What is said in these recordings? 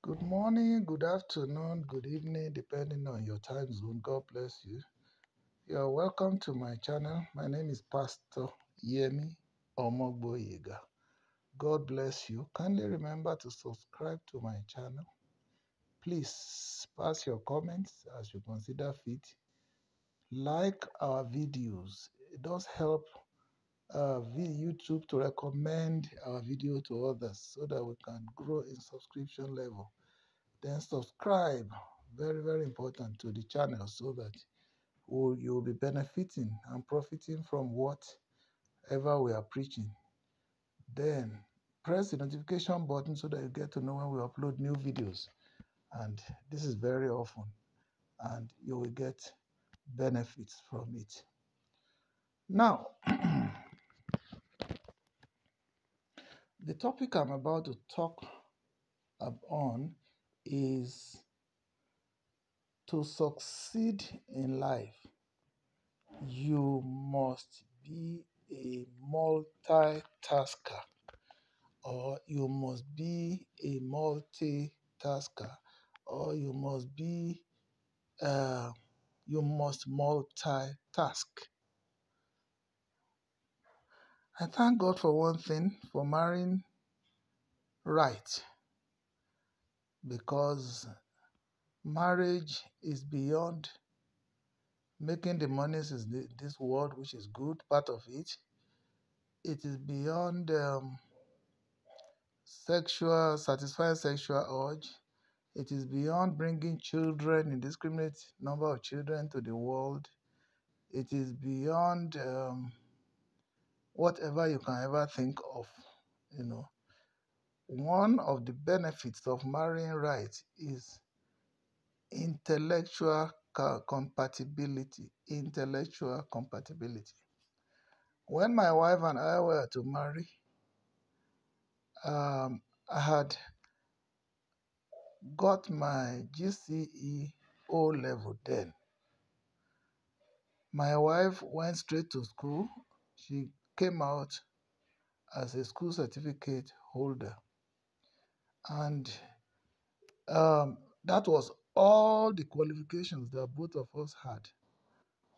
Good morning, good afternoon, good evening, depending on your time zone. God bless you. You're welcome to my channel. My name is Pastor Yemi Omogboyega. God bless you. Kindly remember to subscribe to my channel. Please pass your comments as you consider fit. Like our videos. It does help YouTube to recommend our video to others so that we can grow in subscription level. Then subscribe, very, very important, to the channel so that you'll be benefiting and profiting from whatever we are preaching. Then press the notification button so that you get to know when we upload new videos. And this is very often, and you will get benefits from it. Now, the topic I'm about to talk on is to succeed in life. You must be a multitasker, or you must be a multitasker, or you must multitask. I thank God for one thing, for marrying right, because marriage is beyond making the monies in this world, which is good, part of it. It is beyond satisfying sexual urge. It is beyond bringing children, indiscriminate number of children to the world. It is beyond whatever you can ever think of. You know, one of the benefits of marrying right is intellectual compatibility. Intellectual compatibility. When my wife and I were to marry, I had got my GCE O level then. My wife went straight to school. She came out as a school certificate holder. And that was all the qualifications that both of us had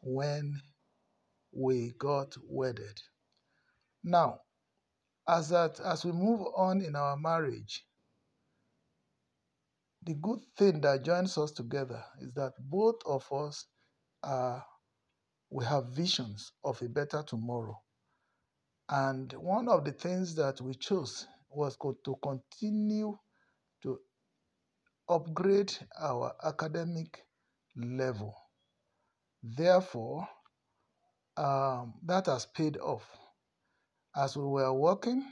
when we got wedded. Now, as we move on in our marriage, the good thing that joins us together is that both of us we have visions of a better tomorrow. And one of the things that we chose was to continue to upgrade our academic level. Therefore, that has paid off. As we were working,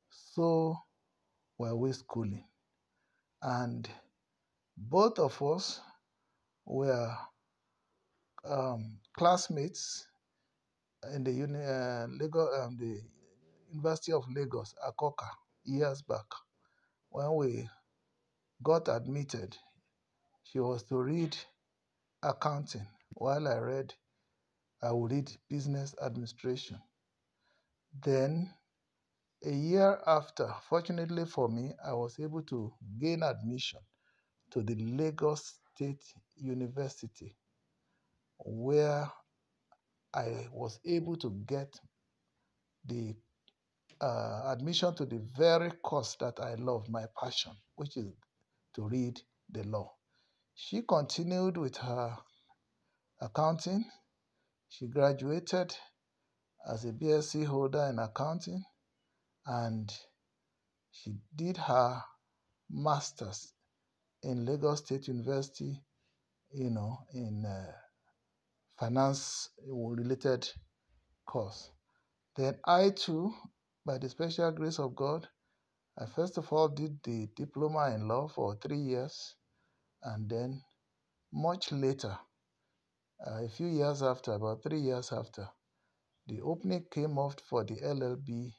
so were we schooling. And both of us were classmates in the the University of Lagos, Akoka, years back. When we got admitted, she was to read accounting, while I would read business administration. Then, a year after, fortunately for me, I was able to gain admission to the Lagos State University, where I was able to get the admission to the very course that I love, my passion, which is to read the law. She continued with her accounting. She graduated as a BSc holder in accounting, and she did her master's in Lagos State University, in finance-related course. Then I too, by the special grace of God, I first of all did the diploma in law for 3 years, and then much later, a few years after, about 3 years after, the opening came up for the LLB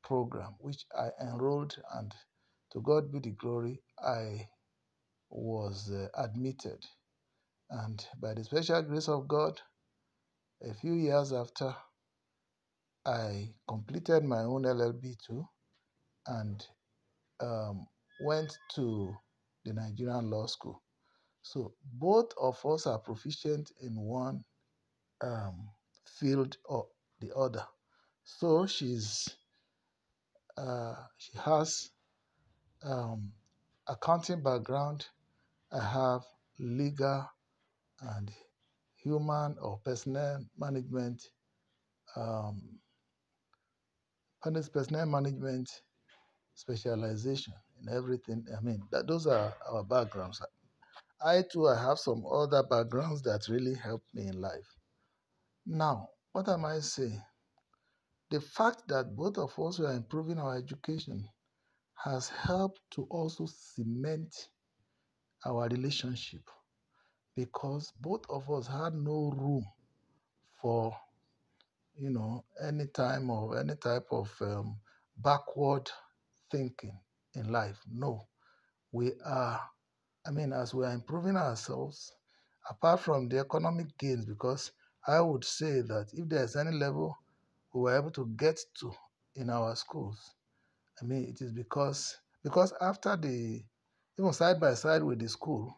program, which I enrolled, and to God be the glory, I was admitted. And by the special grace of God, a few years after, I completed my own LLB too, and went to the Nigerian law school. So both of us are proficient in one um, field or the other. So she has um, accounting background. I have legal and human or personnel management, um, personnel management specialization in everything. I mean, those are our backgrounds. I too, I have some other backgrounds that really helped me in life. Now, what am I saying? The fact that both of us were improving our education has helped to also cement our relationship because both of us had no room for any time or any type of backward thinking in life. No, we are. I mean, as we are improving ourselves, apart from the economic gains, because I would say that if there's any level we were able to get to in our schools, I mean, it is because after the even side by side with the school,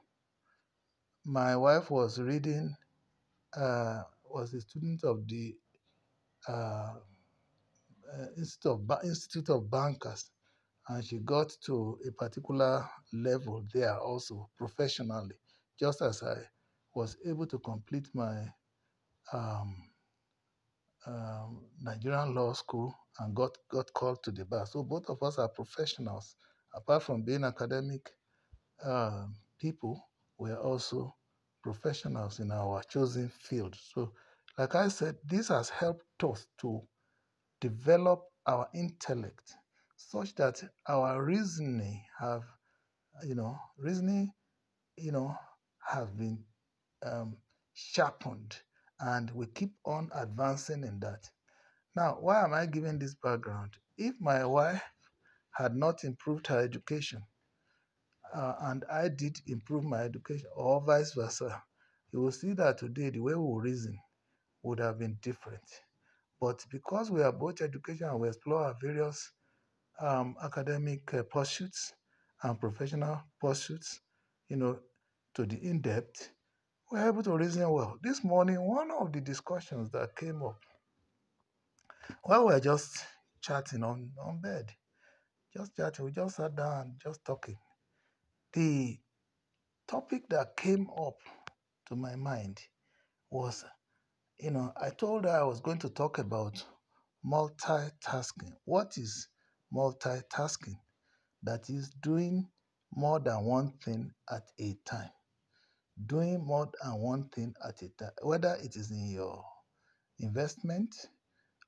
my wife was reading, was a student of the uh, Institute of Bankers, and she got to a particular level there also professionally, just as I was able to complete my um, Nigerian law school and got called to the bar. So both of us are professionals. Apart from being academic people, we're also professionals in our chosen field. So, like I said, this has helped us to develop our intellect such that our reasoning, you know, have been um, sharpened, and we keep on advancing in that. Now, why am I giving this background? If my wife had not improved her education, and I did improve my education, or vice versa, you will see that today the way we reason would have been different. But because we are both education and we explore our various academic pursuits and professional pursuits, you know, to the in depth, we're able to reason well. This morning, one of the discussions that came up while we were just chatting on bed, just chatting, we just sat down and just talking. The topic that came up to my mind was, I told her I was going to talk about multitasking. What is multitasking? That is doing more than one thing at a time. Doing more than one thing at a time, whether it is in your investment,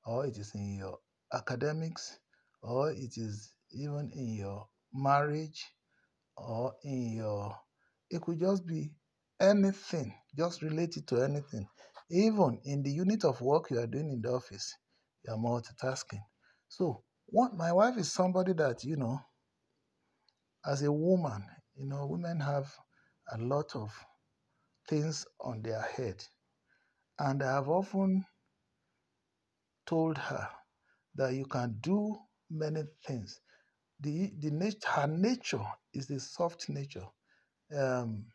or it is in your academics, or it is even in your marriage, or in your, it could just be anything, just related to anything. Even in the unit of work you are doing in the office, you are multitasking. So, my wife is somebody that, as a woman, women have a lot of things on their head. And I have often told her that you can do many things. Her nature is a soft nature. Um,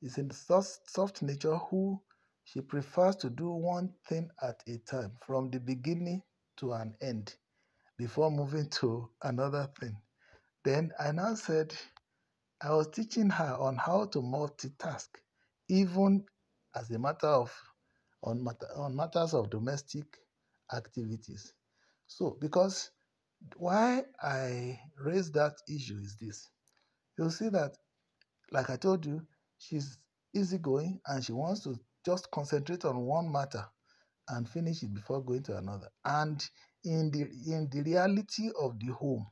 is in soft nature who she prefers to do one thing at a time from the beginning to an end before moving to another thing. Then I now said I was teaching her on how to multitask, even as a matter of on matters of domestic activities. So, because why I raised that issue is this: you'll see that, like I told you, she's easygoing and she wants to just concentrate on one matter and finish it before going to another. And in the reality of the home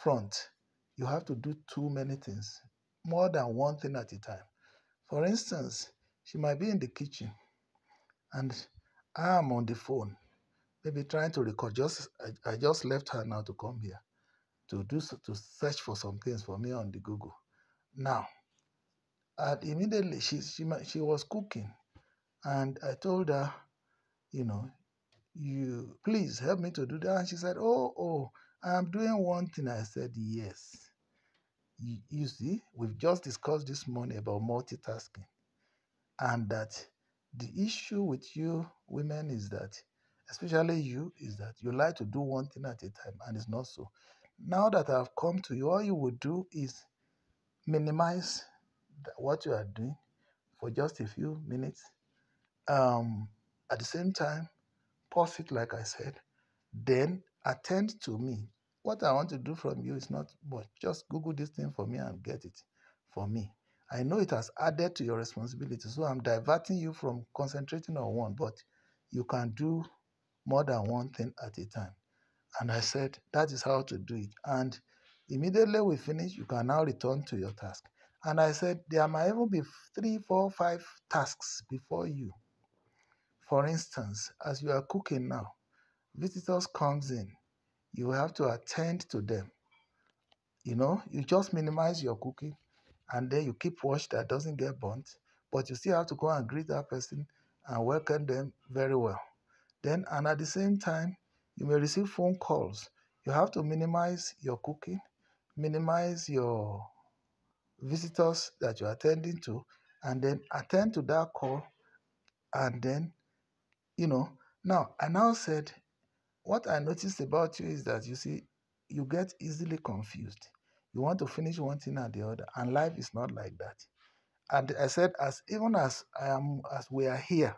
front, you have to do too many things, more than one thing at a time. For instance, she might be in the kitchen and I am on the phone, maybe trying to record. I just left her now to come here to search for some things for me on the Google. Now, and immediately she was cooking, and I told her, you know, you please help me to do that. And she said, oh, I am doing one thing. I said, yes. you see, we've just discussed this morning about multitasking, and that the issue with you women is that, especially you, is that you like to do one thing at a time, and it's not so. Now that I've come to you, all you would do is minimize what you are doing for just a few minutes. Um, at the same time, pause it, like I said, then attend to me. What I want to do from you is not much. Just Google this thing for me and get it for me. I know it has added to your responsibility, so I'm diverting you from concentrating on one, but you can do more than one thing at a time. And I said, that is how to do it. And immediately we finish, you can now return to your task. And I said, there might even be 3, 4, 5 tasks before you. For instance, as you are cooking now, visitors comes in, you have to attend to them. You just minimize your cooking, and then you keep watch that doesn't get burnt, but you still have to go and greet that person and welcome them very well. Then, and at the same time, you may receive phone calls. You have to minimize your cooking, minimize your visitors that you're attending to, and then attend to that call. And then, you know, now I now said, what I noticed about you is that, you see, you get easily confused. You want to finish one thing and the other, and life is not like that. And I said, as even as I am, as we are here,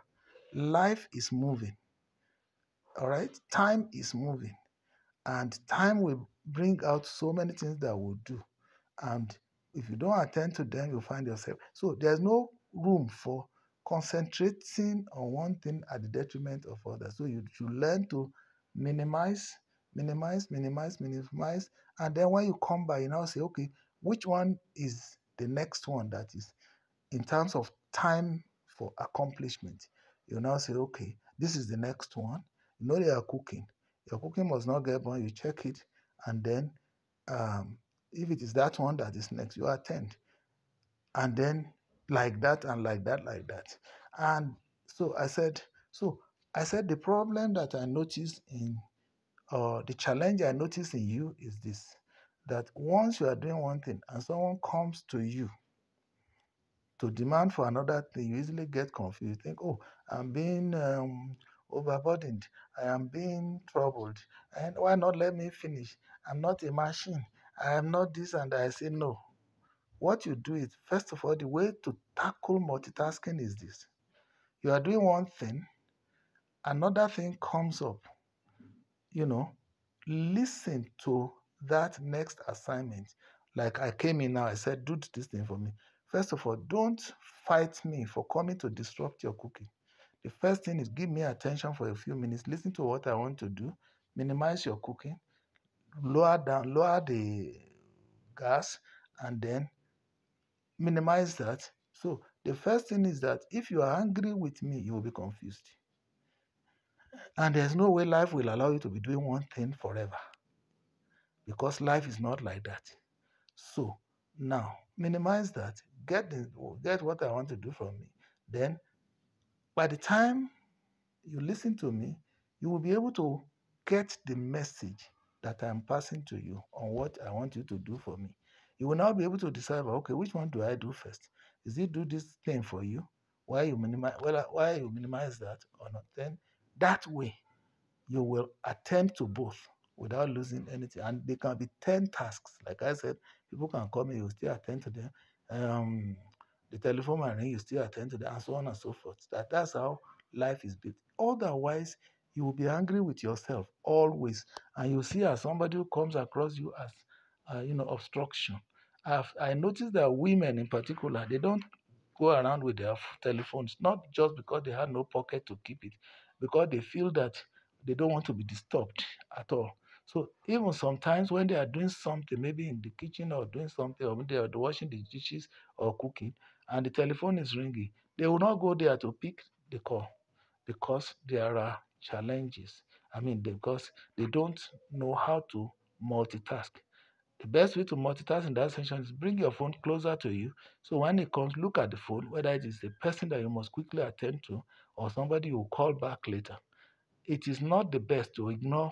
life is moving. All right, time is moving, and time will bring out so many things that we'll do. And if you don't attend to them, you'll find yourself. So there's no room for concentrating on one thing at the detriment of others. So you should learn to minimize, minimize. And then when you come by, you now say, okay, which one is the next one that is in terms of time for accomplishment? You now say, okay, this is the next one. You know they are cooking. Your cooking must not get burnt. You check it, and then um, if it is that one that is next, you attend. And then like that and like that, like that. And so I said the problem that I noticed in, or the challenge I noticed in you is this, that once you are doing one thing and someone comes to you to demand for another thing, you easily get confused. You think, oh, I'm being overburdened. I am being troubled. And why not let me finish? I'm not a machine. I am not this. And I say, no. What you do is, first of all, the way to tackle multitasking is this. You are doing one thing, another thing comes up. Listen to that next assignment. Like I came in now, I said, do this thing for me. First of all, don't fight me for coming to disrupt your cooking. The first thing is, give me attention for a few minutes, listen to what I want to do, minimize your cooking, lower the gas, and then minimize that. So the first thing is that if you are angry with me, you will be confused. And there's no way life will allow you to be doing one thing forever, because life is not like that. So now minimize that, get what I want to do from me. Then by the time you listen to me, you will be able to get the message that I'm passing to you on what I want you to do for me. You will now be able to decide, okay, which one do I do first? Is it do this thing for you? Why you minimize that or not? Then that way you will attend to both without losing anything. And they can be 10 tasks. Like I said, people can call me, you still attend to them. Um, the telephone might ring, you still attend to them, and so on and so forth. That's how life is built. Otherwise, you will be angry with yourself always. And you see as somebody who comes across you as, obstruction. I noticed that women in particular, they don't go around with their telephones, not just because they have no pocket to keep it, because they feel that they don't want to be disturbed at all. So even sometimes when they are doing something, maybe in the kitchen or doing something, or maybe they are washing the dishes or cooking, and the telephone is ringing, they will not go there to pick the call, because there are challenges. Because they don't know how to multitask. The best way to multitask in that section is bring your phone closer to you. So when it comes, look at the phone, whether it is the person that you must quickly attend to or somebody you will call back later. It is not the best to ignore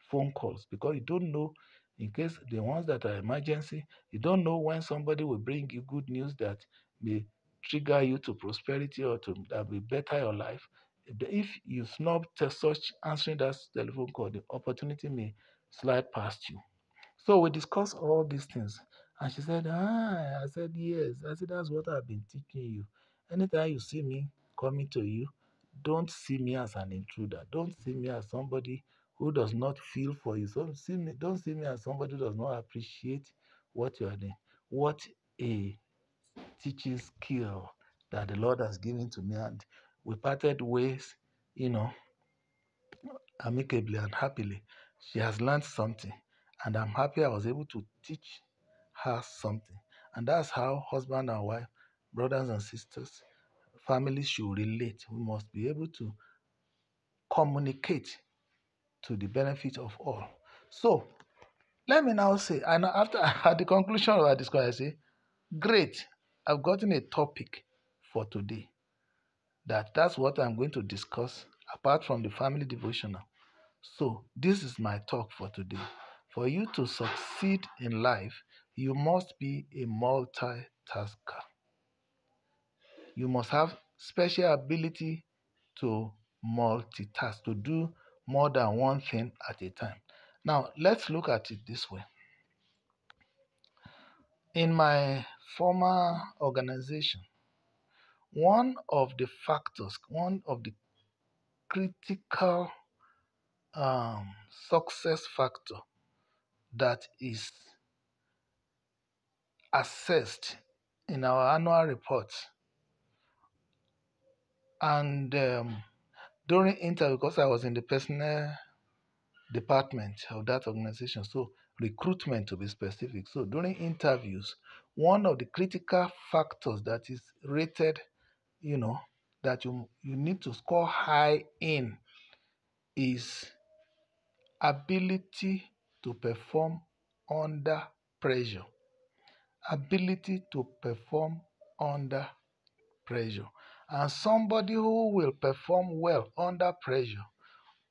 phone calls, because you don't know In case the ones that are emergency, you don't know when somebody will bring you good news that may trigger you to prosperity or to that will better your life. If you snub such answering that telephone call, the opportunity may slide past you. So we discussed all these things. And she said, I said, yes. I said, that's what I've been teaching you. Anytime you see me coming to you, don't see me as an intruder. Don't see me as somebody who does not feel for you. So don't see me as somebody who does not appreciate what you are doing. What a teaching skill that the Lord has given to me. And we parted ways, you know, amicably and happily. She has learned something, and I'm happy I was able to teach her something. And that's how husband and wife, brothers and sisters, families should relate. We must be able to communicate to the benefit of all. So let me now say, and after at the conclusion of our discussion, I say, great, I've gotten a topic for today. That's what I'm going to discuss apart from the family devotional. So, this is my talk for today. For you to succeed in life, you must be a multitasker. You must have special ability to multitask, to do more than one thing at a time. Now, let's look at it this way. In my former organization, one of the factors, one of the critical success factor that is assessed in our annual reports and during interview, because I was in the personnel department of that organization, so recruitment to be specific. So during interviews, one of the critical factors that is rated, that you need to score high in is ability to perform under pressure. Ability to perform under pressure. And somebody who will perform well under pressure.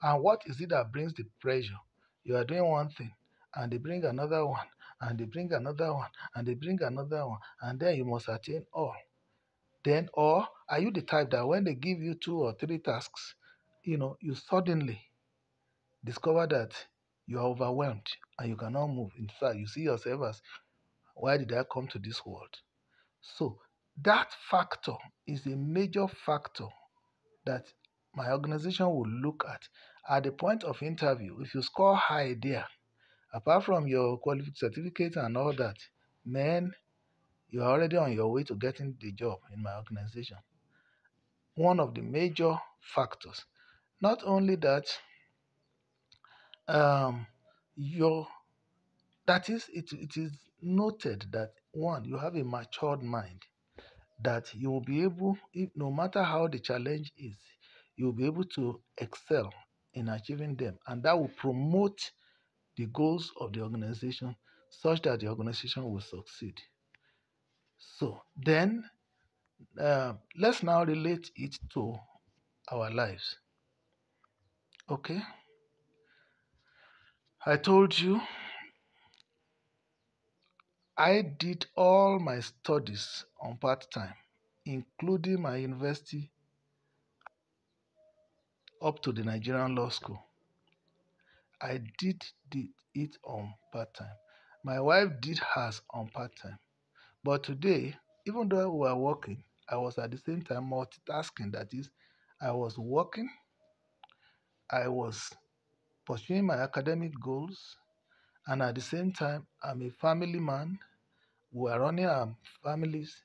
And what is it that brings the pressure? You are doing one thing, and they bring another one, and they bring another one, and they bring another one, and then you must attain all. Then, or are you the type that when they give you 2 or 3 tasks, you suddenly discover that you are overwhelmed and you cannot move. In fact, you see yourself as, why did I come to this world? So that factor is a major factor that my organization will look at the point of interview. If you score high there, apart from your qualification certificate and all that, man, you are already on your way to getting the job in my organization. One of the major factors. Not only that, it is noted that one, you have a matured mind, that you will be able, no matter how the challenge is, you will be able to excel in achieving them, and that will promote the goals of the organization such that the organization will succeed. So then, let's now relate it to our lives. Okay? I told you I did all my studies on part time, including my university up to the Nigerian Law School. I did it on part time. My wife did hers on part time. But today, even though we were working, I was at the same time multitasking. That is, I was working, I was pursuing my academic goals, and at the same time, I'm a family man. We are running our families.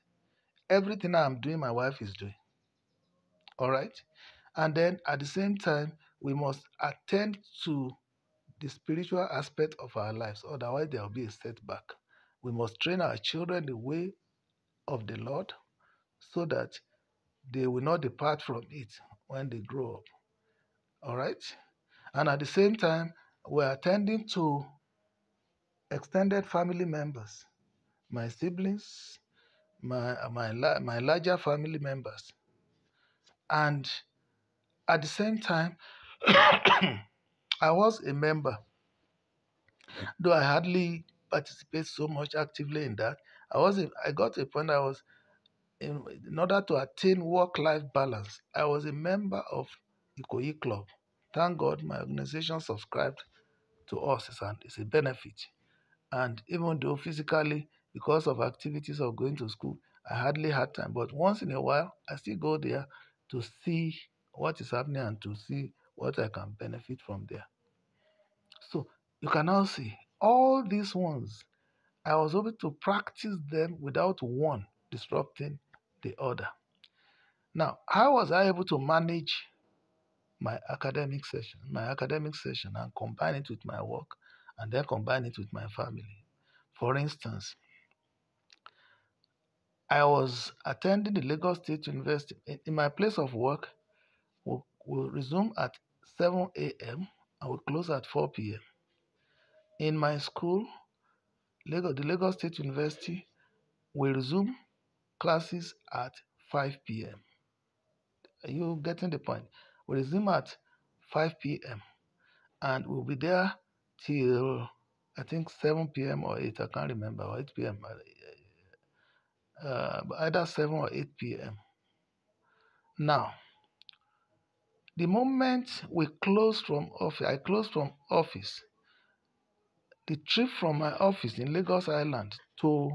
Everything I'm doing, my wife is doing. All right? And then at the same time, we must attend to the spiritual aspect of our lives, otherwise, there will be a setback. We must train our children the way of the Lord so that they will not depart from it when they grow up. All right? And at the same time, we're attending to extended family members, my siblings, my larger family members. And at the same time, I was a member Though I hardly participate so much actively in that, I got to a point I was in order to attain work-life balance, I was a member of Ikoyi Club. Thank God my organization subscribed to us. It's a benefit. And even though physically, because of activities of going to school, I hardly had time. But once in a while, I still go there to see what is happening and to see what I can benefit from there. So you can now see all these ones, I was able to practice them without one disrupting the other. Now, how was I able to manage my academic session and combine it with my work and then combine it with my family? For instance, I was attending the Lagos State University. In my place of work, we'll resume at 7 a.m. and we'll close at 4 p.m. In my school, the Lagos State University, will resume classes at 5 p.m. Are you getting the point? We resume at 5 p.m. and we'll be there till I think 7 p.m. or 8, I can't remember, or 8 p.m. Either 7 or 8 p.m. Now, the moment I closed from office, the trip from my office in Lagos Island to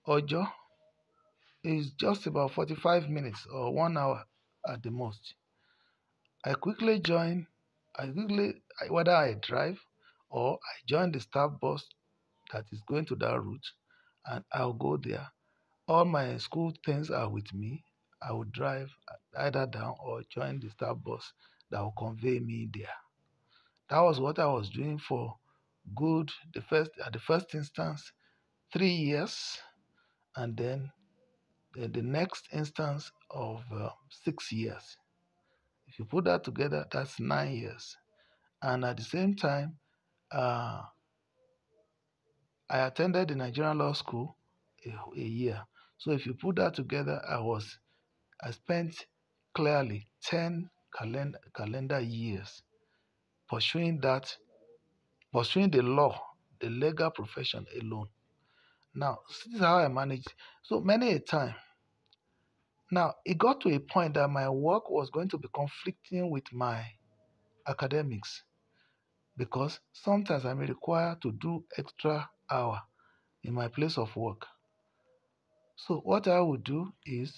Ojo is just about 45 minutes or 1 hour at the most. I quickly join, whether I drive or I join the staff bus that is going to that route, and I'll go there. All my school things are with me. I will drive either down or join the staff bus that will convey me there. That was what I was doing for at the first instance, 3 years, and then the next instance of 6 years. If you put that together, that's 9 years. And at the same time, uh, I attended the Nigerian Law School a year. So if you put that together, I spent clearly 10 calendar years pursuing pursuing the law, the legal profession alone. Now, this is how I managed. So many a time. Now, it got to a point that my work was going to be conflicting with my academics because sometimes I may require to do extra hour in my place of work. So what I would do is,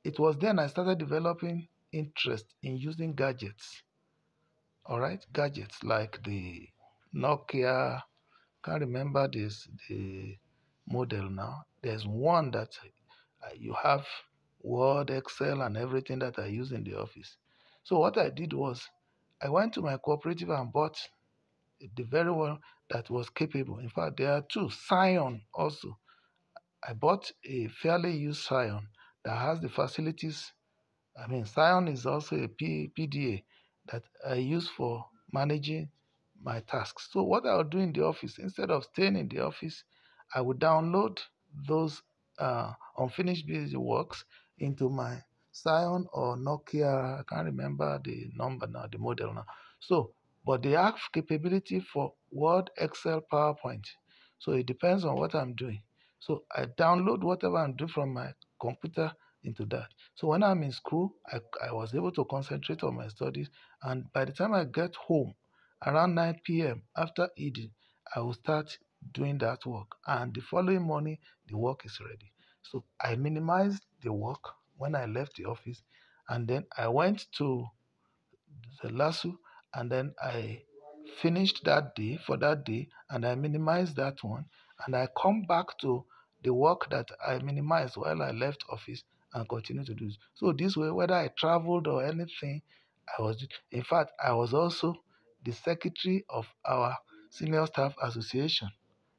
it was then I started developing interest in using gadgets. All right, gadgets like the Nokia. Can't remember the model now. There's one that you have Word, Excel, and everything that I use in the office. So what I did was I went to my cooperative and bought the very one that was capable. In fact, there are two. Scion also. I bought a fairly used Scion that has the facilities. I mean, Scion is also a PDA that I use for managing my tasks. So what I would do in the office, instead of staying in the office, I would download those unfinished busy works into my Scion or Nokia. I can't remember the number now, the model now. So, but they have capability for Word, Excel, PowerPoint. So it depends on what I'm doing. So I download whatever I'm doing from my computer into that. So when I'm in school, I was able to concentrate on my studies. And by the time I get home, around 9 p.m., after eating, I will start doing that work. And the following morning, the work is ready. So I minimized the work when I left the office. And then I went to the lasso, and then I finished that day for that day, and I minimized that one, and I come back to the work that I minimized while I left office and continue to do it. So this way, whether I traveled or anything, in fact, I was also the secretary of our senior staff association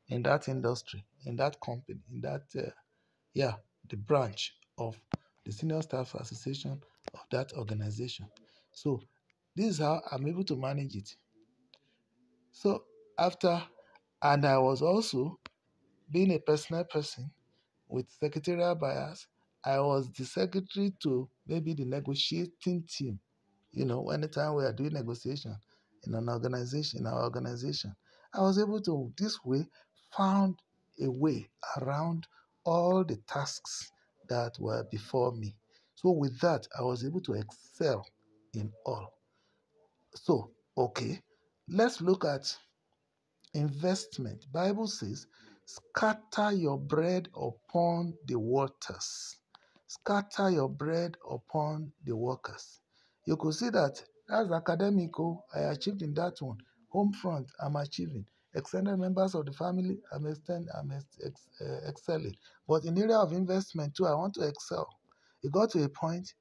in that industry, in that company, in that yeah, the branch of the senior staff association of that organization. So this is how I'm able to manage it. So after, and I was also being a personal person with secretarial bias, I was the secretary to maybe the negotiating team. Anytime we are doing negotiation in our organization, I was able to, this way, found a way around all the tasks that were before me. So with that, I was able to excel in all. So, okay, let's look at investment. Bible says, scatter your bread upon the waters. Scatter your bread upon the workers. You could see that that's academic. Oh, I achieved in that one. Home front, I'm achieving. Extended members of the family, excelling. But in the area of investment too, I want to excel. It got to a point,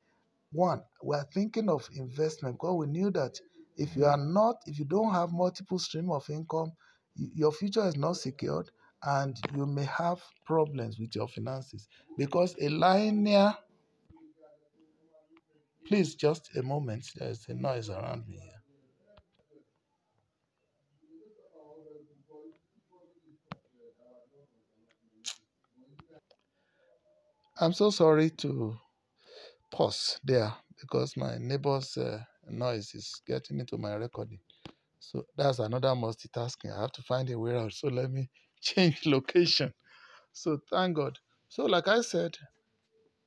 one, we are thinking of investment because we knew that if you don't have multiple stream of income, your future is not secured and you may have problems with your finances. Because a linear, please, just a moment, there's a noise around me here. I'm so sorry to pause there because my neighbor's noise is getting into my recording. So that's another multitasking. I have to find a way out. So let me change location. So thank God. So, like I said,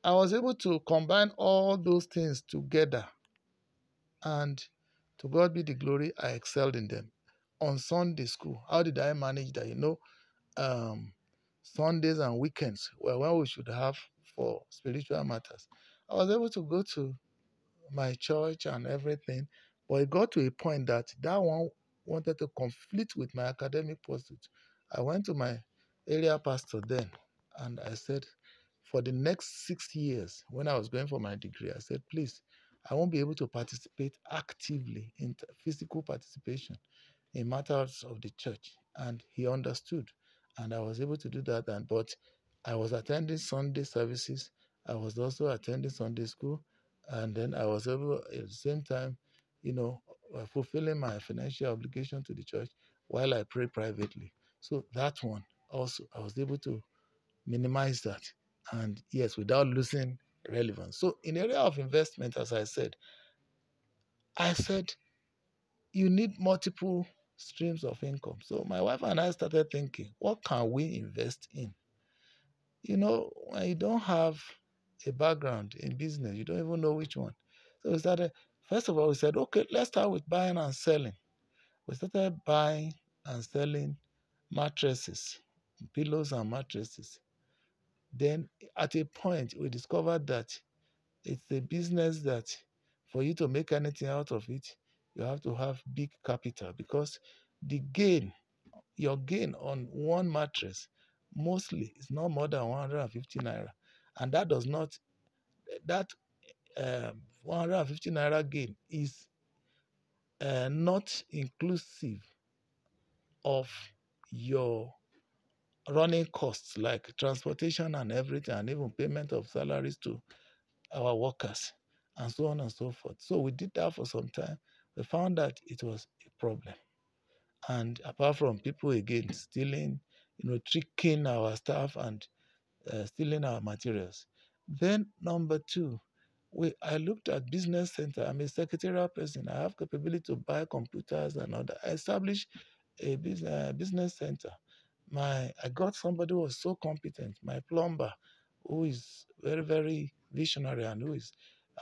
I was able to combine all those things together, and to God be the glory, I excelled in them. On Sunday school, how did I manage that? Um, Sundays and weekends were when we should have for spiritual matters. I was able to go to my church and everything. But it got to a point that that one wanted to conflict with my academic pursuit. I went to my area pastor then and I said, for the next 6 years, when I was going for my degree, I said, please, I won't be able to participate actively in physical participation in matters of the church. And he understood. And I was able to do that. But I was attending Sunday services. I was also attending Sunday school. And then I was able, at the same time, you know, fulfilling my financial obligation to the church while I pray privately. So that one also, I was able to minimize that. And yes, without losing relevance. So in the area of investment, as I said, you need multiple streams of income. So my wife and I started thinking, what can we invest in? When you don't have a background in business, you don't even know which one. So we started, first of all, we said, okay, let's start with buying and selling. We started buying and selling mattresses, pillows and mattresses. Then at a point, we discovered that it's a business that for you to make anything out of it, you have to have big capital because the gain, your gain on one mattress mostly is not more than 150 naira. And that does not, that 150 naira gain is not inclusive of your running costs like transportation and everything, and even payment of salaries to our workers, and so on and so forth. So we did that for some time. We found that it was a problem. And apart from people again stealing, tricking our staff and stealing our materials. Then number two, I looked at business center. I'm a secretarial person. I have capability to buy computers and all that. I established a business center. I got somebody who was so competent, my plumber, who is very, very visionary and who is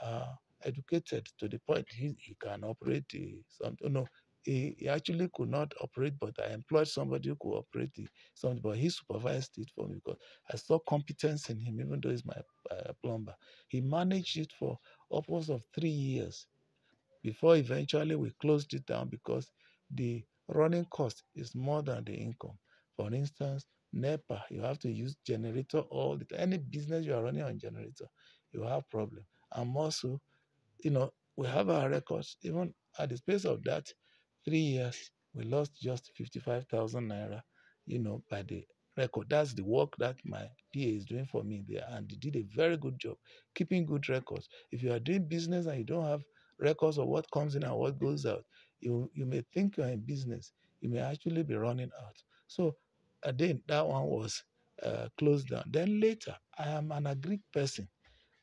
uh, educated to the point he can operate something. No, he actually could not operate, but I employed somebody who could operate something, but he supervised it for me because I saw competence in him, even though he's my plumber. He managed it for upwards of 3 years before eventually we closed it down because the running cost is more than the income. For instance, NEPA, you have to use generator all the time. Any business you are running on generator, you have problem. And also, we have our records. Even at the space of that 3 years, we lost just 55,000 naira, by the record. That's the work that my PA is doing for me there. And they did a very good job keeping good records. If you are doing business and you don't have records of what comes in and what goes out, you may think you're in business. You may actually be running out. So then that one was closed down. Then later, I am an agri person.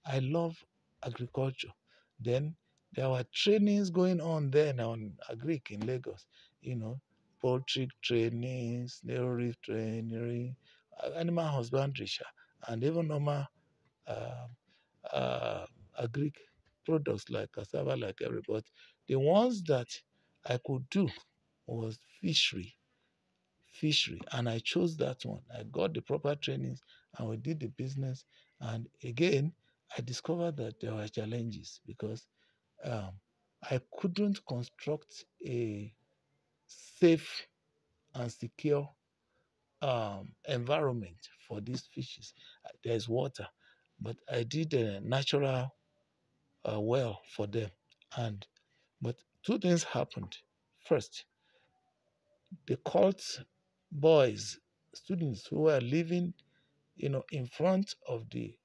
I love agriculture. Then there were trainings going on then on agric in Lagos, you know. poultry training, snail reef training, animal husbandry, and even normal uh, uh, agri products like cassava, like everybody. The ones that I could do was fishery, and I chose that one. I got the proper trainings, and we did the business. And again, I discovered that there were challenges because um, I couldn't construct a safe and secure environment for these fishes. There's water, but I did a natural well for them. And but two things happened. First, the cult boys, students who were living, in front of the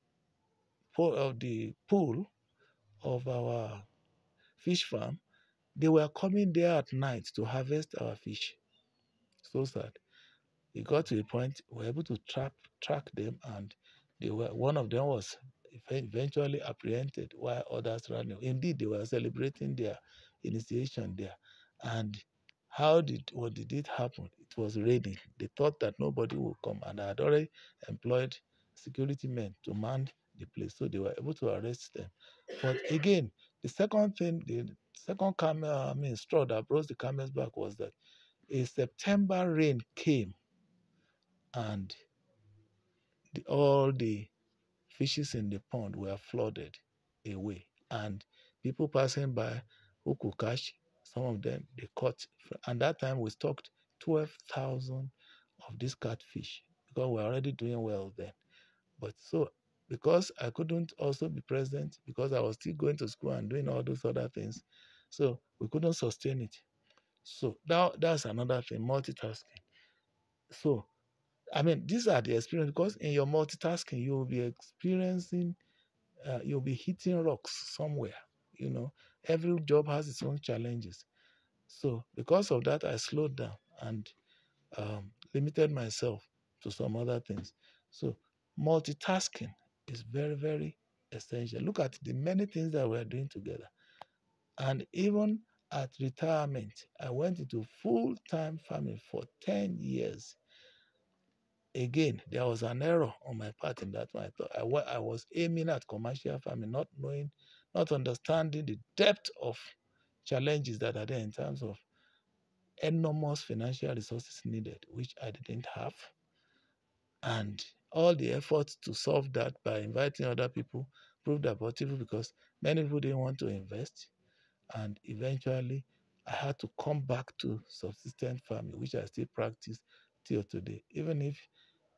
pool of our fish farm, they were coming there at night to harvest our fish. So sad. It got to a point we were able to track them, and one of them was eventually apprehended while others ran away. Indeed, they were celebrating their initiation there. And what did it happen? It was raining. They thought that nobody would come, and I had already employed security men to man the place, so they were able to arrest them. But again, the second camel, straw that brought the camels back was that a September rain came, and all the fishes in the pond were flooded away. And people passing by who could catch, some of them they caught. And that time we stocked 12,000 of these catfish because we were already doing well then. But so, because I couldn't also be present because I was still going to school and doing all those other things, so we couldn't sustain it. So that's another thing, multitasking. So these are the experience because in your multitasking, you'll be experiencing, you'll be hitting rocks somewhere. You know, every job has its own challenges. So because of that, I slowed down and limited myself to some other things. So multitasking is very, very essential. Look at the many things that we're doing together. And even at retirement, I went into full-time farming for 10 years. Again, there was an error on my part in that one. I thought I was aiming at commercial farming, not knowing, not understanding the depth of challenges that are there in terms of enormous financial resources needed, which I didn't have. And all the efforts to solve that by inviting other people proved abortive because many people didn't want to invest. And eventually, I had to come back to subsistence farming, which I still practice till today. Even if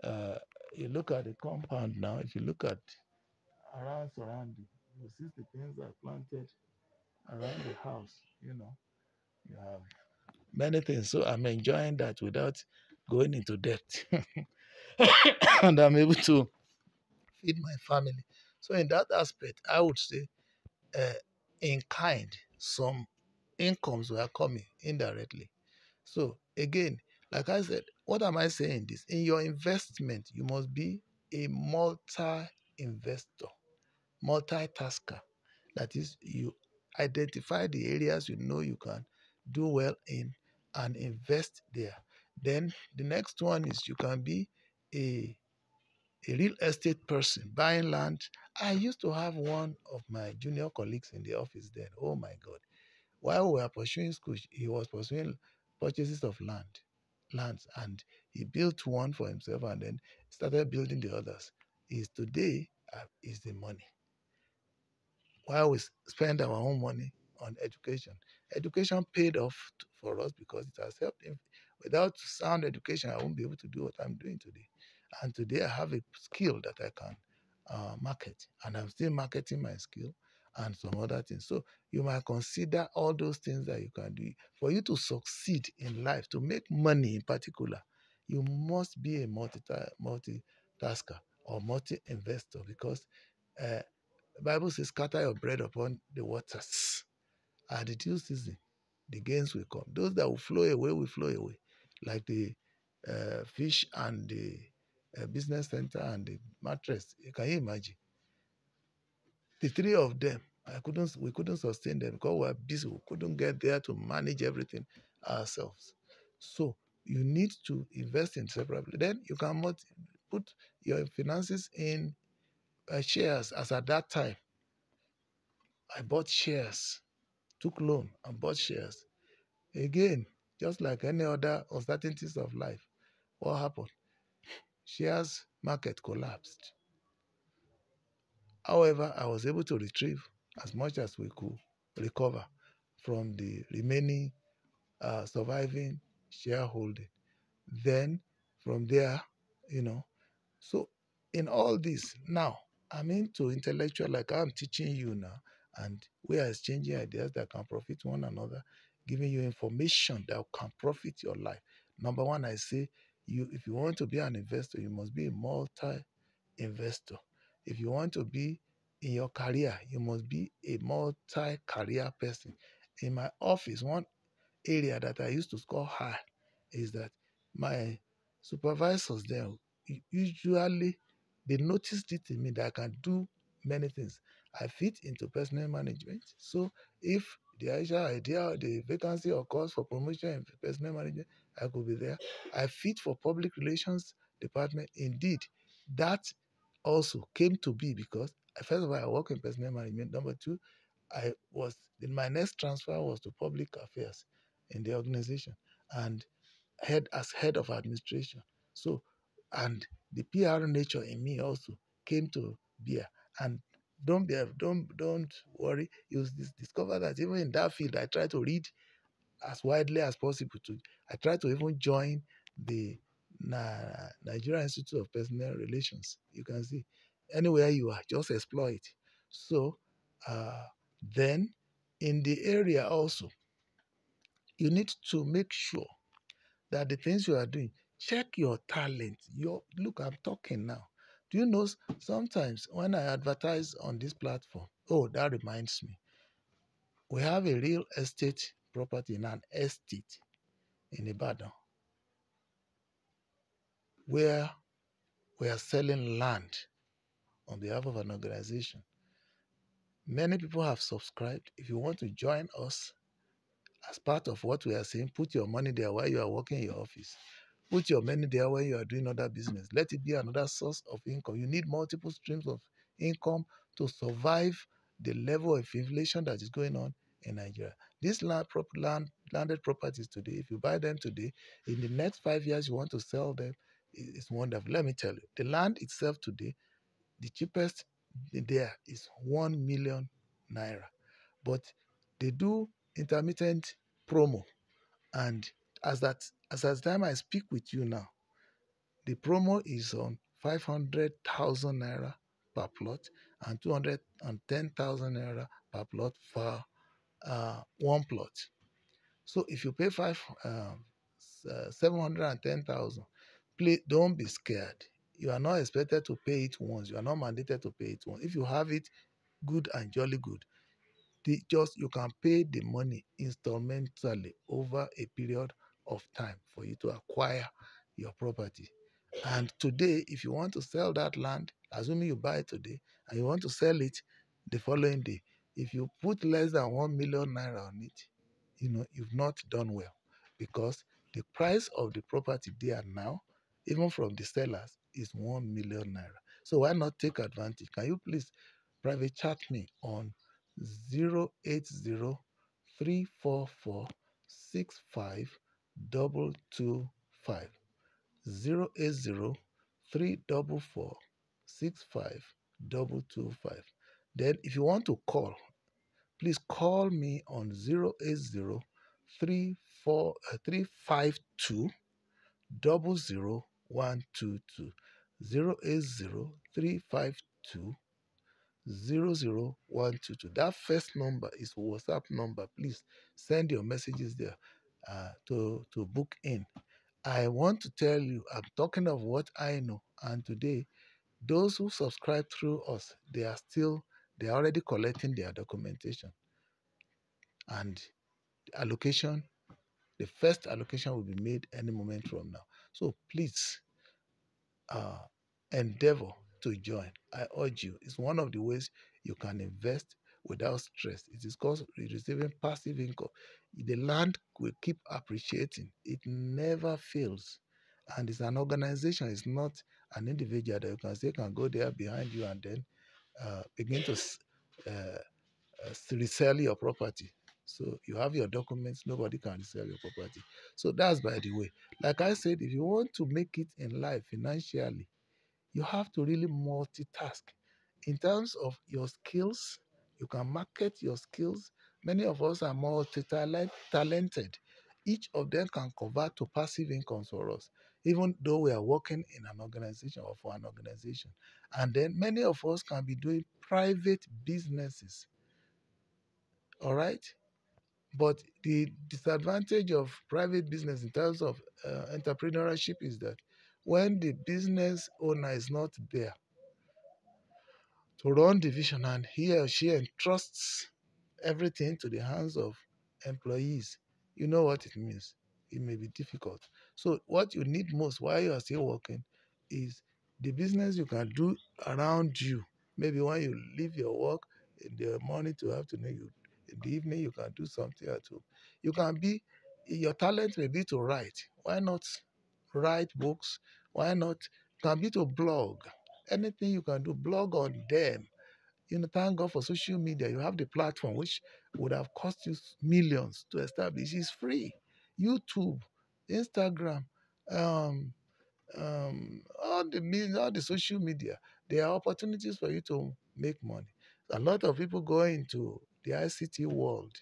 uh, you look at the compound now, if you look at around surrounding, you see the things that are planted around the house, you have many things. So I'm enjoying that without going into debt. And I'm able to feed my family. So in that aspect, I would say uh, in kind, some incomes were coming indirectly. So again, like I said, what am I saying this? In your investment, you must be a multi-investor, multitasker. That is, you identify the areas you know you can do well in and invest there. Then the next one is you can be a a real estate person buying land. I used to have one of my junior colleagues in the office then. Oh my God. While we were pursuing school, he was pursuing purchases of lands, and he built one for himself and then started building the others. Is today is the money. While we spend our own money on education, education paid off for us because it has helped him. Without sound education, I won't be able to do what I'm doing today. And today I have a skill that I can market, and I'm still marketing my skill and some other things. So you might consider all those things that you can do. For you to succeed in life, to make money in particular, you must be a multitasker or multi-investor because uh, the Bible says, scatter your bread upon the waters. At the due season, the gains will come. Those that will flow away. Like the fish and the business center and the mattress. Can you imagine? The three of them, we couldn't sustain them because we were busy. We couldn't get there to manage everything ourselves. So you need to invest in separately. Then you can put your finances in shares. As at that time, I bought shares, took loan and bought shares. Again, just like any other uncertainties of life, what happened? Shares market collapsed. However, I was able to retrieve as much as we could recover from the remaining surviving shareholding. Then from there, you know, so in all this, now I'm into intellectual, like I'm teaching you now, and we are exchanging ideas that can profit one another, giving you information that can profit your life. Number one, I say you if you want to be an investor, you must be a multi-investor. If you want to be in your career, you must be a multi-career person. In my office, one area that I used to score high is that my supervisors there usually they noticed it in me that I can do many things. I fit into personnel management. So if the actual idea, the vacancy occurs for promotion in personnel management, I could be there. I fit for public relations department. Indeed, that also came to be because first of all, I work in personnel management. Number two, I was my next transfer was to public affairs in the organization and head of administration. So and the PR nature in me also came to bear. And don't worry. You discover that even in that field, I try to read as widely as possible. I try to even join the Nigeria Institute of Personnel Relations. You can see anywhere you are, just explore it. So uh, then in the area also, you need to make sure that the things you are doing, check your talent. Your look, I'm talking now. Do you know sometimes when I advertise on this platform? Oh, that reminds me. We have a real estate property in an estate in Ibadan where we are selling land on behalf of an organization. Many people have subscribed. If you want to join us as part of what we are saying, put your money there while you are working in your office. Put your money there when you are doing other business. Let it be another source of income. You need multiple streams of income to survive the level of inflation that is going on in Nigeria. These landed properties today, if you buy them today, in the next 5 years you want to sell them, it's wonderful. Let me tell you, the land itself today, the cheapest there is 1 million naira. But they do intermittent promo, and as at the time I speak with you now, the promo is on 500,000 naira per plot and 210,000 naira per plot for one plot. So if you pay 710,000, please don't be scared. You are not expected to pay it once. You are not mandated to pay it once. If you have it, good and jolly good. You can pay the money installmentally over a period of time for you to acquire your property. And today, if you want to sell that land, assuming you buy it today and you want to sell it the following day, if you put less than 1 million naira on it, you've not done well, because the price of the property there now, even from the sellers, is 1 million naira. So why not take advantage? Can you please private chat me on 080 344 65225, 080 344 65225. Then if you want to call, please call me on 080 352 00122. 080 352 00122. That first number is WhatsApp number. Please send your messages there to book in. I want to tell you, I'm talking of what I know. And today, those who subscribe through us, they are already collecting their documentation. And the first allocation will be made any moment from now. So please endeavor to join. I urge you. It's one of the ways you can invest without stress. It is called receiving passive income. The land will keep appreciating. It never fails. And it's an organization. It's not an individual that you can say can go there behind you and then begin to resell your property. So you have your documents, nobody can resell your property. So that's by the way. Like I said, if you want to make it in life financially, you have to really multitask. In terms of your skills, you can market your skills. Many of us are multi-talented. Each of them can convert to passive income for us, even though we are working in an organization or for an organization. And then many of us can be doing private businesses. All right. But the disadvantage of private business in terms of entrepreneurship is that when the business owner is not there to run the vision and he or she entrusts everything to the hands of employees, you know what it means. It may be difficult. So, what you need most while you are still working is the business you can do around you. Maybe when you leave your work in the morning to afternoon, in the evening, you can do something at home. You can be, your talent may be to write. Why not write books? Why not? Can be to blog. Anything you can do, blog on them. Thank God for social media. You have the platform which would have cost you millions to establish. It's free. YouTube, Instagram, um, all the social media. There are opportunities for you to make money. A lot of people go into the ICT world,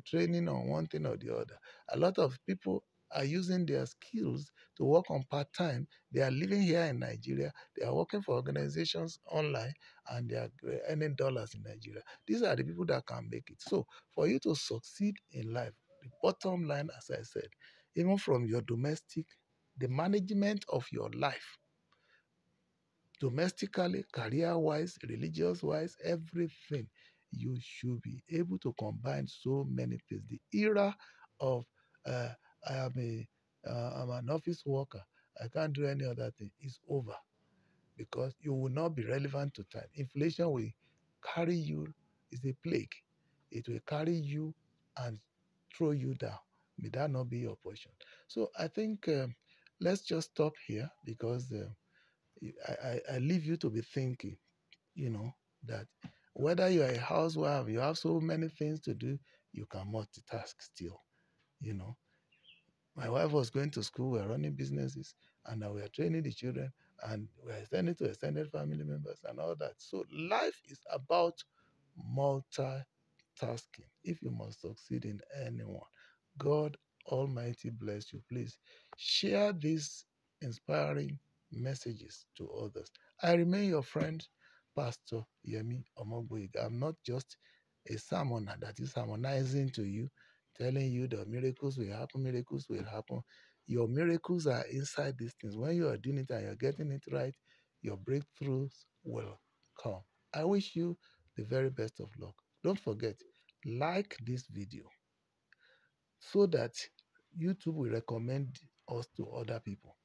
training on one thing or the other. A lot of people are using their skills to work on part time. They are living here in Nigeria. They are working for organizations online and they are earning dollars in Nigeria. These are the people that can make it. So, for you to succeed in life, the bottom line, as I said, even from your domestic, the management of your life, domestically, career wise, religious wise, everything, you should be able to combine so many things. The era of uh, I am I'm an office worker, I can't do any other thing is over because you will not be relevant to time. Inflation will carry you, is a plague. It will carry you and throw you down. May that not be your portion. So I think let's just stop here because I leave you to be thinking, you know, that whether you're a housewife, you have so many things to do, you can multitask still, you know. My wife was going to school, we're running businesses, and now we are training the children, and we're extending to extended family members and all that. So life is about multitasking if you must succeed in anyone. God Almighty bless you. Please share these inspiring messages to others. I remain your friend, Pastor Yemi Omogboiga. I'm not just a sermoner that is harmonizing to you, telling you that miracles will happen. Your miracles are inside these things. When you are doing it and you're getting it right, your breakthroughs will come. I wish you the very best of luck. Don't forget, like this video so that YouTube will recommend us to other people.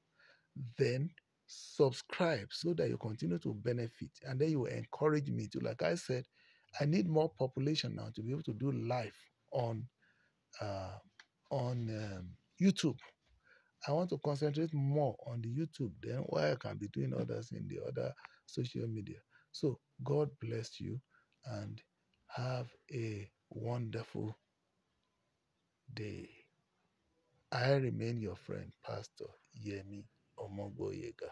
Then subscribe so that you continue to benefit and then you will encourage me to, like I said, I need more population now to be able to do live on uh, YouTube. I want to concentrate more on the YouTube then while I can be doing others in the other social media. So God bless you and have a wonderful day. I remain your friend, Pastor Yemi Omogoyega.